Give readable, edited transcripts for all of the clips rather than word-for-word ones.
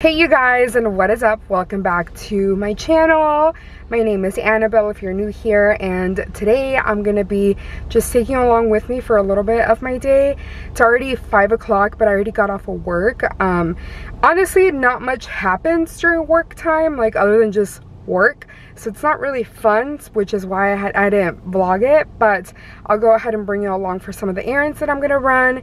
Hey you guys, and what is up? Welcome back to my channel. My name is Annabelle if you're new here, and today I'm gonna be just taking you along with me for a little bit of my day. It's already 5 o'clock, but I already got off of work. Honestly, not much happens during work time, like other than just work, so it's not really fun, which is why I didn't vlog it, but I'll go ahead and bring you along for some of the errands that I'm gonna run,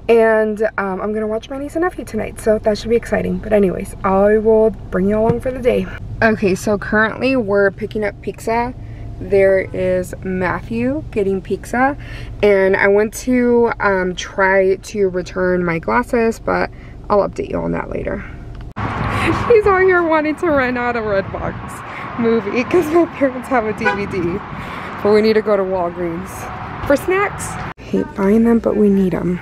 and I'm gonna watch my niece and nephew tonight, so that should be exciting. But anyways, I will bring you along for the day. Okay, so currently we're picking up pizza. There is Matthew getting pizza, and I want to try to return my glasses, but I'll update you on that later. He's out here wanting to rent out a Redbox movie because my parents have a DVD, but we need to go to Walgreens for snacks. I hate buying them, but we need them.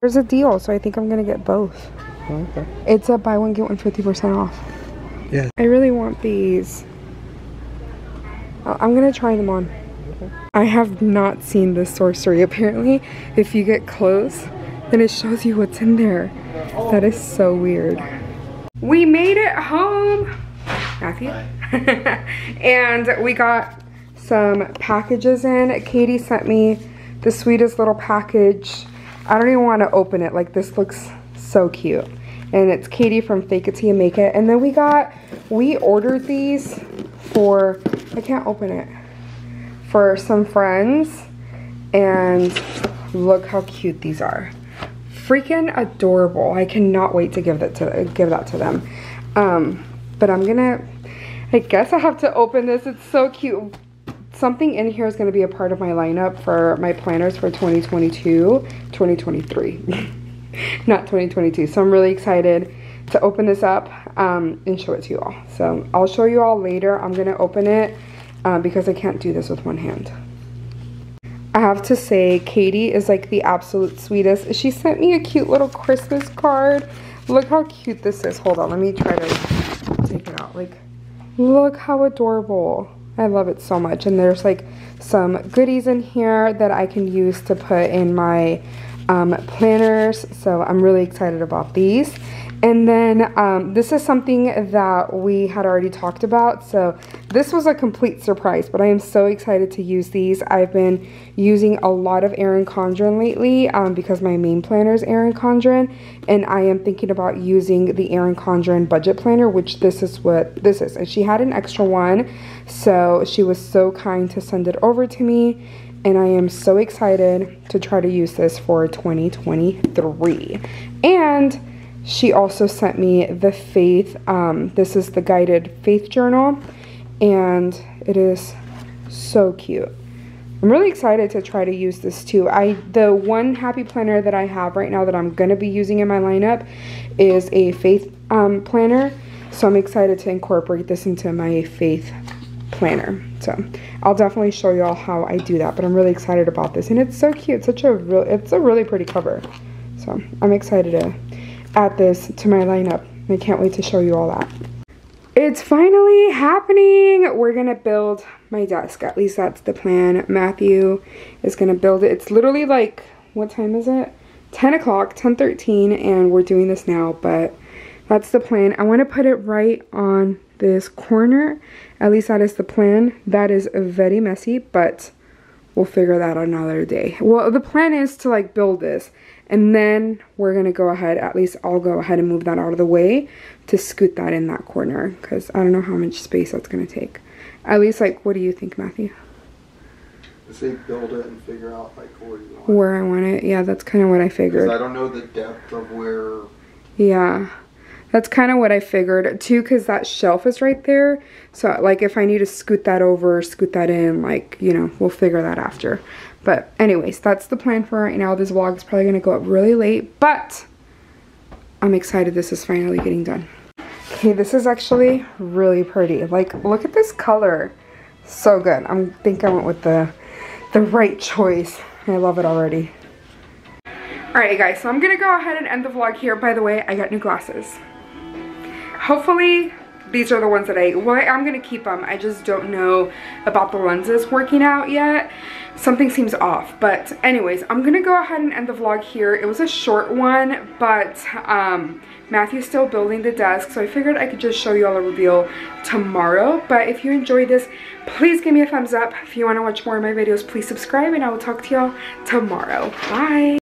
There's a deal, so I think I'm gonna get both. Okay. It's a buy one get one 50% off. Yeah. I really want these. I'm gonna try them on. Okay. I have not seen this sorcery. Apparently, if you get close, then it shows you what's in there. That is so weird. We made it home, Matthew. And we got some packages in. Katie sent me the sweetest little package. I don't even want to open it. Like, this looks so cute. And it's Katie from Fake It Till You Make It. And then we ordered these for, I can't open it, for some friends. And look how cute these are. Freaking adorable. I cannot wait to give that to them. But I guess I have to open this. It's so cute. Something in here is going to be a part of my lineup for my planners for 2023. Not 2022. So I'm really excited to open this up and show it to you all. So I'll show you all later. I'm going to open it because I can't do this with one hand. I have to say, Katie is like the absolute sweetest. She sent me a cute little Christmas card. Look how cute this is. Hold on, let me try to take it out. Like, look how adorable. I love it so much. And there's like some goodies in here that I can use to put in my planners. So I'm really excited about these. And then this is something that we had already talked about. So this was a complete surprise, but I am so excited to use these. I've been using a lot of Erin Condren lately because my main planner is Erin Condren, and I am thinking about using the Erin Condren budget planner, which this is what this is. And she had an extra one, so she was so kind to send it over to me. And I am so excited to try to use this for 2023. And she also sent me the faith, this is the guided faith journal, and it is so cute. I'm really excited to try to use this too. The one happy planner that I have right now that I'm going to be using in my lineup is a faith planner. So I'm excited to incorporate this into my faith planner. So I'll definitely show you all how I do that, but I'm really excited about this, and it's so cute. It's a really pretty cover. So I'm excited to add this to my lineup. I can't wait to show you all that. It's finally happening. We're gonna build my desk. At least that's the plan. Matthew is gonna build it. It's literally like, what time is it? 10 o'clock, 10:13, and we're doing this now, but that's the plan. I want to put it right on this corner. At least that is the plan. That is very messy, but we'll figure that out another day. Well, the plan is to like build this, and then we're gonna go ahead, at least I'll go ahead and move that out of the way to scoot that in that corner, because I don't know how much space that's gonna take. At least, like, what do you think, Matthew? I say build it and figure out like where you want where I want it. Yeah, that's kind of what I figured. Because I don't know the depth of where. Yeah. That's kind of what I figured too, because that shelf is right there. So like if I need to scoot that over, scoot that in, like, you know, we'll figure that after. But anyways, that's the plan for right now. This vlog is probably going to go up really late, but I'm excited this is finally getting done. Okay, this is actually really pretty. Like, look at this color. So good. I think I went with the right choice. I love it already. Alright guys, so I'm going to go ahead and end the vlog here. By the way, I got new glasses. Hopefully these are the ones that I'm gonna keep them. I just don't know about the lenses working out yet. something seems off. But anyways, I'm gonna go ahead and end the vlog here. It was a short one, but Matthew's still building the desk, so I figured I could just show you all a reveal tomorrow. But if you enjoyed this, please give me a thumbs up. If you want to watch more of my videos, please subscribe, and I will talk to y'all tomorrow. Bye.